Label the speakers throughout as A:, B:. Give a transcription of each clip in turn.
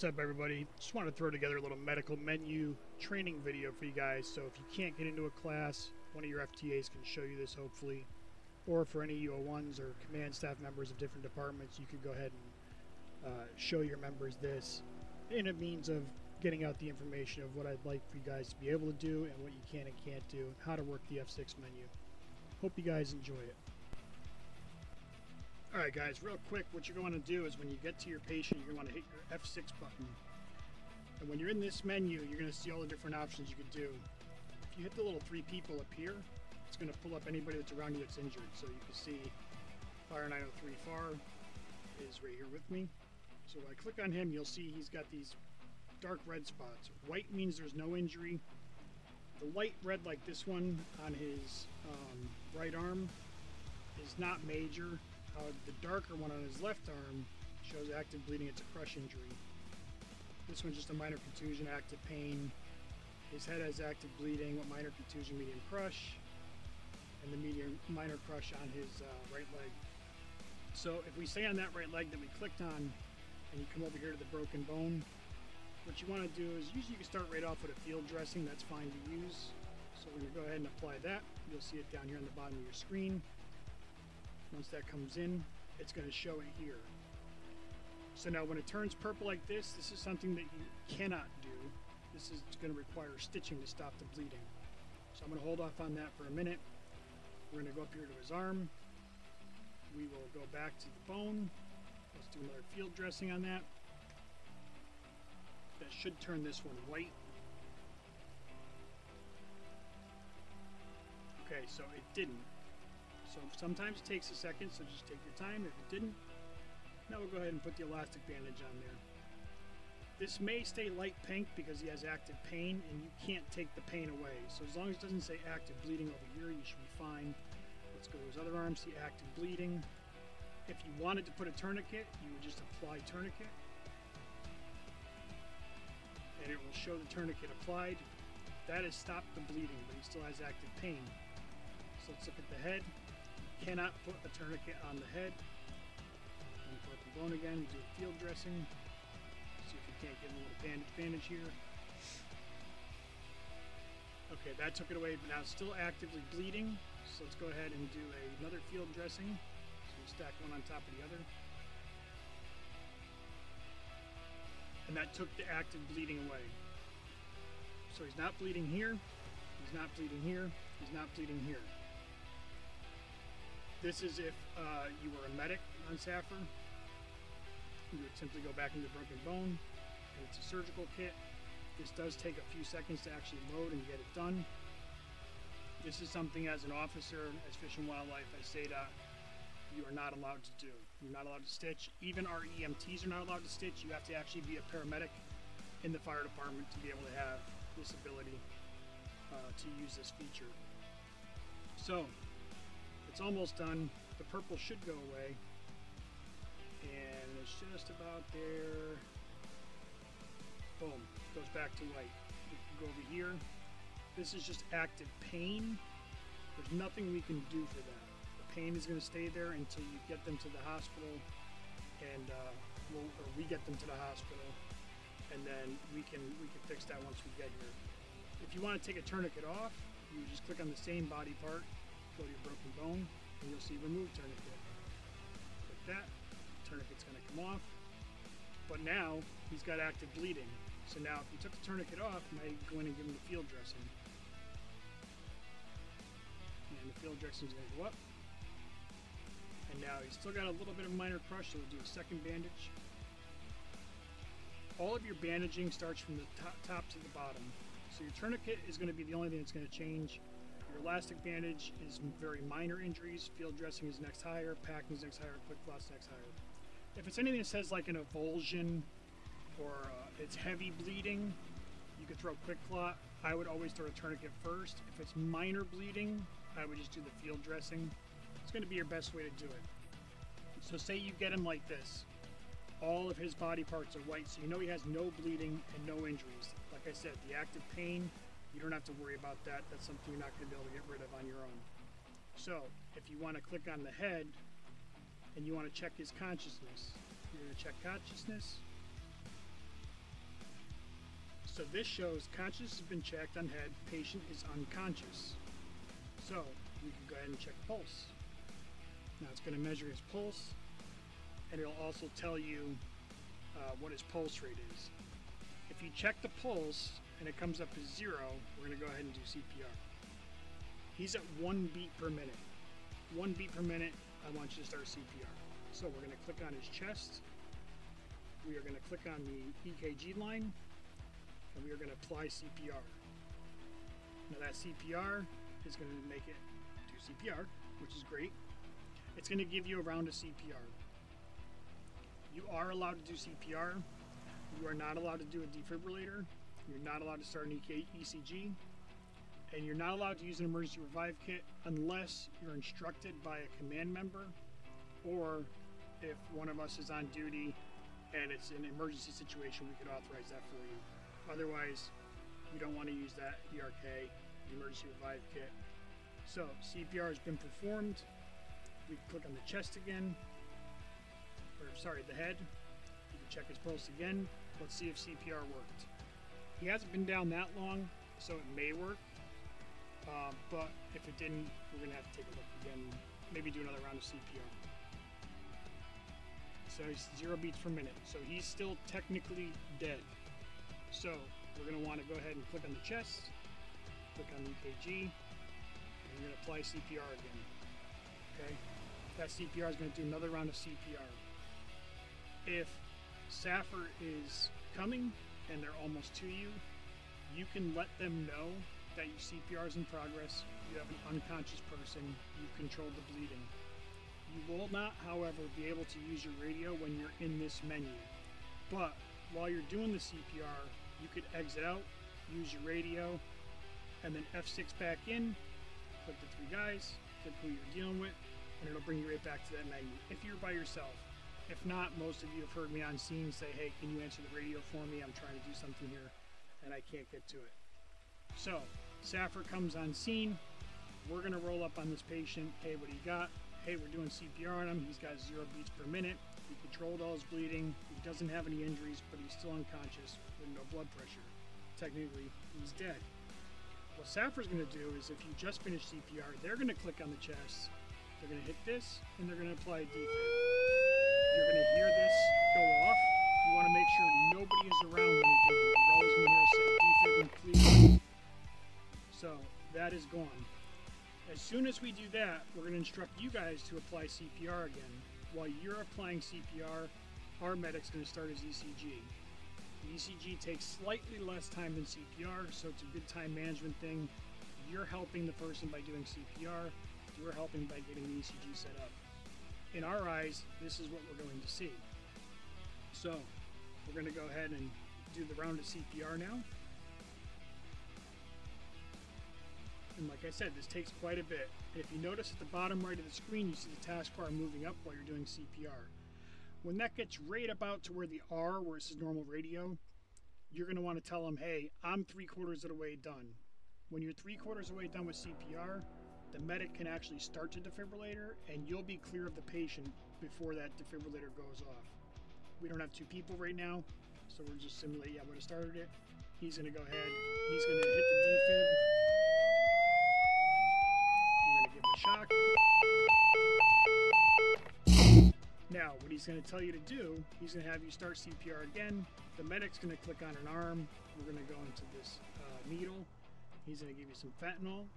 A: What's up, everybody? Just want to throw together a little medical menu training video for you guys, so if you can't get into a class, one of your FTAs can show you this hopefully, or for any UO1s or command staff members of different departments, you could go ahead and show your members this in a means of getting out the information of what I'd like for you guys to be able to do and what you can and can't do and how to work the F6 menu. Hope you guys enjoy it. Alright guys, real quick, what you're going to do is when you get to your patient, you're going to hit your F6 button. And when you're in this menu, you're going to see all the different options you could do. If you hit the little three people up here, it's going to pull up anybody that's around you that's injured. So you can see Fire 903 FAR is right here with me. So when I click on him, you'll see he's got these dark red spots. White means there's no injury. The light red, like this one on his right arm, is not major. The darker one on his left arm shows active bleeding. It's a crush injury. This one's just a minor contusion, active pain. His head has active bleeding, what minor contusion, medium crush, and the minor crush on his right leg. So if we stay on that right leg that we clicked on, and you come over here to the broken bone, what you want to do is usually you can start right off with a field dressing. That's fine to use. So we're going to go ahead and apply that. You'll see it down here on the bottom of your screen. Once that comes in, it's going to show it here. So now when it turns purple like this is something that you cannot do. This is going to require stitching to stop the bleeding. So I'm going to hold off on that for a minute. We're going to go up here to his arm. We will go back to the bone. Let's do another field dressing on that. That should turn this one white. Okay, so it didn't. So sometimes it takes a second, so just take your time. If it didn't, now we'll go ahead and put the elastic bandage on there. This may stay light pink because he has active pain and you can't take the pain away. So as long as it doesn't say active bleeding over here, you should be fine. Let's go to his other arm, see active bleeding. If you wanted to put a tourniquet, you would just apply tourniquet. And it will show the tourniquet applied. That has stopped the bleeding, but he still has active pain. So let's look at the head. Cannot put a tourniquet on the head. And broken bone again, we do a field dressing. See if we can't get a little bandage here. Okay, that took it away, but now it's still actively bleeding. So let's go ahead and do another field dressing. So we stack one on top of the other. And that took the active bleeding away. So he's not bleeding here, he's not bleeding here, he's not bleeding here. This is if you were a medic on SAFR. You would simply go back into broken bone, and it's a surgical kit. This does take a few seconds to actually load and get it done. This is something as an officer, as Fish and Wildlife, as SADOT, you are not allowed to do. You're not allowed to stitch. Even our EMTs are not allowed to stitch. You have to actually be a paramedic in the fire department to be able to have this ability to use this feature. So, it's almost done. The purple should go away. And it's just about there. Boom. Goes back to white. We can go over here. This is just active pain. There's nothing we can do for that. The pain is going to stay there until you get them to the hospital. And we get them to the hospital. And then we can fix that once we get here. If you want to take a tourniquet off, you just click on the same body part. Go to your broken bone, and you'll see remove tourniquet. Click that, tourniquet's going to come off. But now he's got active bleeding. So now if you took the tourniquet off, now you can go in and give him the field dressing. And the field dressing is going to go up. And now he's still got a little bit of minor crush, so we'll do a second bandage. All of your bandaging starts from the top to the bottom. So your tourniquet is going to be the only thing that's going to change. Your elastic bandage is very minor injuries, field dressing is next higher, packing is next higher, quick clot's next higher. If it's anything that says like an avulsion or it's heavy bleeding, you could throw quick clot. I would always throw a tourniquet first. If it's minor bleeding, I would just do the field dressing. It's going to be your best way to do it. So say you get him like this. All of his body parts are white, so you know he has no bleeding and no injuries. Like I said, the active pain, you don't have to worry about that. That's something you're not going to be able to get rid of on your own. So if you want to click on the head and you want to check his consciousness, you're going to check consciousness. So this shows conscious has been checked on head, patient is unconscious. So we can go ahead and check pulse. Now it's going to measure his pulse, and it'll also tell you what his pulse rate is. If you check the pulse and it comes up as 0, we're going to go ahead and do CPR. He's at 1 beat per minute. 1 beat per minute, I want you to start CPR. So we're going to click on his chest. We are going to click on the EKG line, and we are going to apply CPR. Now that CPR is going to make it do CPR, which is great. It's going to give you a round of CPR. You are allowed to do CPR. You are not allowed to do a defibrillator. You're not allowed to start an ECG. And you're not allowed to use an emergency revive kit unless you're instructed by a command member, or if one of us is on duty and it's an emergency situation, we could authorize that for you. Otherwise, you don't want to use that ERK, the emergency revive kit. So CPR has been performed. We can click on the chest again, or sorry, the head. You can check his pulse again. Let's see if CPR worked. He hasn't been down that long, so it may work. But if it didn't, we're going to have to take a look again, maybe do another round of CPR. So he's 0 beats per minute, so he's still technically dead. So we're going to want to go ahead and click on the chest, click on EKG, and we're going to apply CPR again. Okay, that CPR is going to do another round of CPR. If SAFR is coming and they're almost to you, you can let them know that your CPR is in progress, you have an unconscious person, you've controlled the bleeding. You will not, however, be able to use your radio when you're in this menu. But while you're doing the CPR, you could exit out, use your radio, and then F6 back in, click the 3 guys, click who you're dealing with, and it'll bring you right back to that menu if you're by yourself. If not, most of you have heard me on scene say, hey, can you answer the radio for me? I'm trying to do something here, and I can't get to it. So, SAFR comes on scene. We're going to roll up on this patient. Hey, what do you got? Hey, we're doing CPR on him. He's got 0 beats per minute. We controlled all his bleeding. He doesn't have any injuries, but he's still unconscious with no blood pressure. Technically, he's dead. What SAFR is going to do is if you just finished CPR, they're going to click on the chest. They're going to hit this, and they're going to apply a defib. You're going to hear this go off. You want to make sure nobody is around when you're doing it. You're always going to hear us say defib and please. So that is gone. As soon as we do that, we're going to instruct you guys to apply CPR again. While you're applying CPR, our medic's going to start his ECG. The ECG takes slightly less time than CPR, so it's a good time management thing. You're helping the person by doing CPR. We're helping by getting the ECG set up. In our eyes, this is what we're going to see. So we're going to go ahead and do the round of CPR now. And like I said, this takes quite a bit. And if you notice at the bottom right of the screen, you see the taskbar moving up while you're doing CPR. When that gets right about to where the R, where it says normal radio, you're going to want to tell them, hey, I'm 3/4 of the way done. When you're 3/4 of the way done with CPR, the medic can actually start the defibrillator, and you'll be clear of the patient before that defibrillator goes off. We don't have 2 people right now, so we're just simulating. Yeah, I would have started it. He's going to go ahead. He's going to hit the defib. We're going to give him a shock. Now, what he's going to tell you to do, he's going to have you start CPR again. The medic's going to click on an arm. We're going to go into this needle. He's going to give you some fentanyl.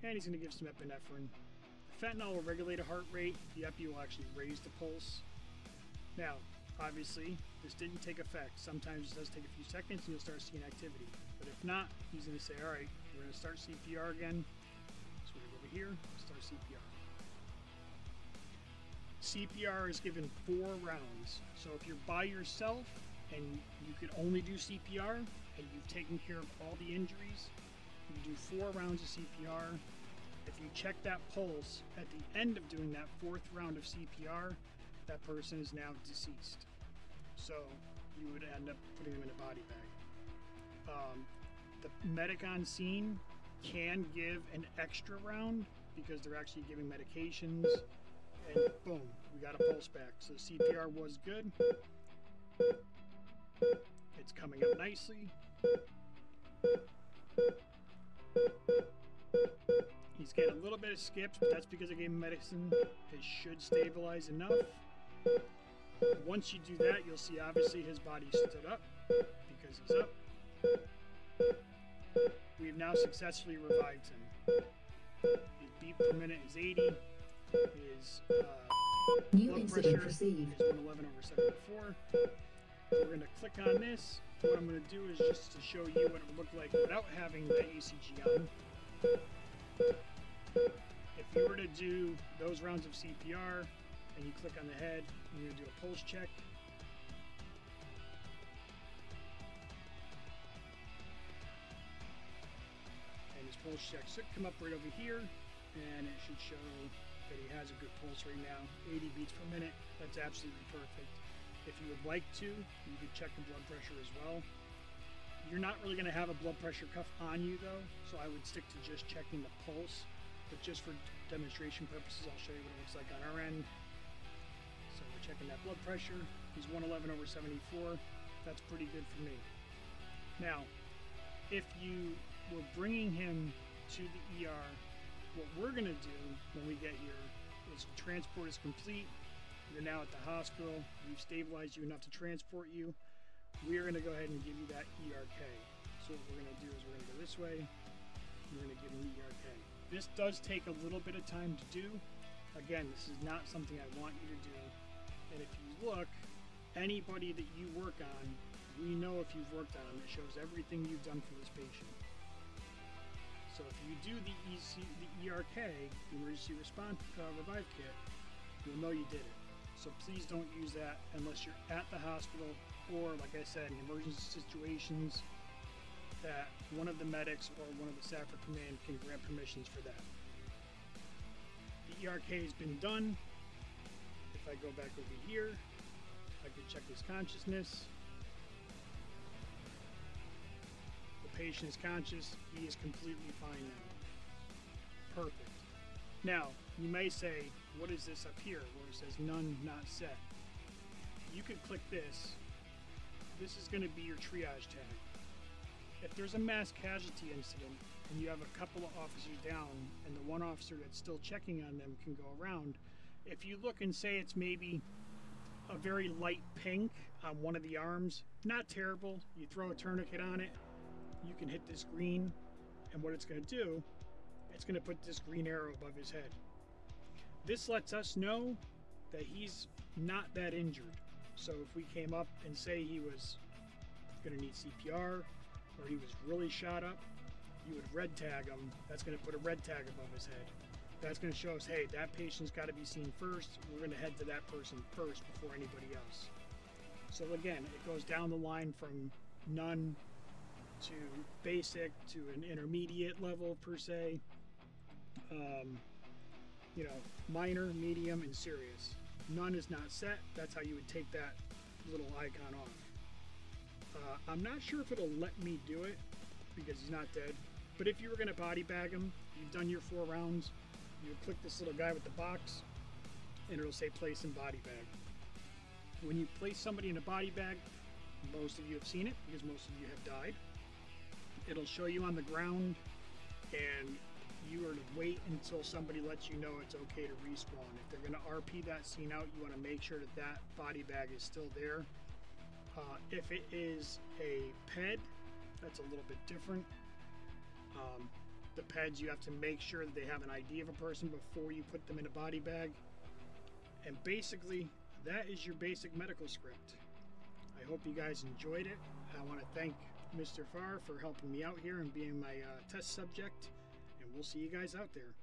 A: And he's going to give some epinephrine. The fentanyl will regulate a heart rate. The epi will actually raise the pulse. Now, obviously, this didn't take effect. Sometimes it does take a few seconds and you'll start seeing activity. But if not, he's going to say, all right, we're going to start CPR again. So we're going to go over here, start CPR. CPR is given 4 rounds. So if you're by yourself and you could only do CPR and you've taken care of all the injuries, you do 4 rounds of CPR. If you check that pulse at the end of doing that 4th round of CPR, that person is now deceased. So you would end up putting them in a body bag. The medic on scene can give an extra round because they're actually giving medications, and boom, we got a pulse back. So CPR was good. It's coming up nicely. He's getting a little bit of skips, but that's because I gave him medicine. It should stabilize enough. Once you do that, you'll see obviously his body stood up because he's up. We've now successfully revived him. His beat per minute is 80. His blood pressure is 111 over 74. We're going to click on this. What I'm going to do is just to show you what it would look like without having the ECG on. If you were to do those rounds of CPR and you click on the head, you're going to do a pulse check. And his pulse check should come up right over here, and it should show that he has a good pulse right now, 80 beats per minute. That's absolutely perfect. If you would like to, you could check the blood pressure as well. You're not really going to have a blood pressure cuff on you though, so I would stick to just checking the pulse. But just for demonstration purposes, I'll show you what it looks like on our end. So we're checking that blood pressure. He's 111 over 74. That's pretty good for me. Now, if you were bringing him to the ER, what we're going to do when we get here is transport is complete. You're now at the hospital. We've stabilized you enough to transport you. We're going to go ahead and give you that ERK. So what we're going to do is we're going to go this way. We're going to give him the ERK. This does take a little bit of time to do. Again, this is not something I want you to do. And if you look, anybody that you work on, we know if you've worked on them. It shows everything you've done for this patient. So if you do the ERK, the Emergency Response Revive Kit, you'll know you did it. So please don't use that unless you're at the hospital or, like I said, in emergency situations that one of the medics or one of the SAFR command can grant permissions for that. The ERK has been done. If I go back over here, I can check his consciousness. The patient is conscious. He is completely fine now. Perfect. Now, you may say, what is this up here where it says none not set? You could click this. This is going to be your triage tag. If there's a mass casualty incident and you have a couple of officers down and the one officer that's still checking on them can go around, if you look and say it's maybe a very light pink on one of the arms, not terrible, you throw a tourniquet on it, you can hit this green, and what it's going to do, it's going to put this green arrow above his head. This lets us know that he's not that injured. So if we came up and say he was going to need CPR or he was really shot up, you would red tag him. That's going to put a red tag above his head. That's going to show us, hey, that patient's got to be seen first. We're going to head to that person first before anybody else. So again, it goes down the line from none to basic to an intermediate level per se. You know, minor, medium, and serious. None is not set. That's how you would take that little icon off. I'm not sure if it'll let me do it because he's not dead. But if you were going to body bag him, you've done your 4 rounds, you would click this little guy with the box and it'll say place in body bag. When you place somebody in a body bag, most of you have seen it because most of you have died. It'll show you on the ground and you are to wait until somebody lets you know it's okay to respawn. If they're going to RP that scene out, you want to make sure that that body bag is still there. If it is a PED, that's a little bit different. The PEDs, you have to make sure that they have an ID of a person before you put them in a body bag. And basically, that is your basic medical script. I hope you guys enjoyed it. I want to thank Mr. Farr for helping me out here and being my test subject. And we'll see you guys out there.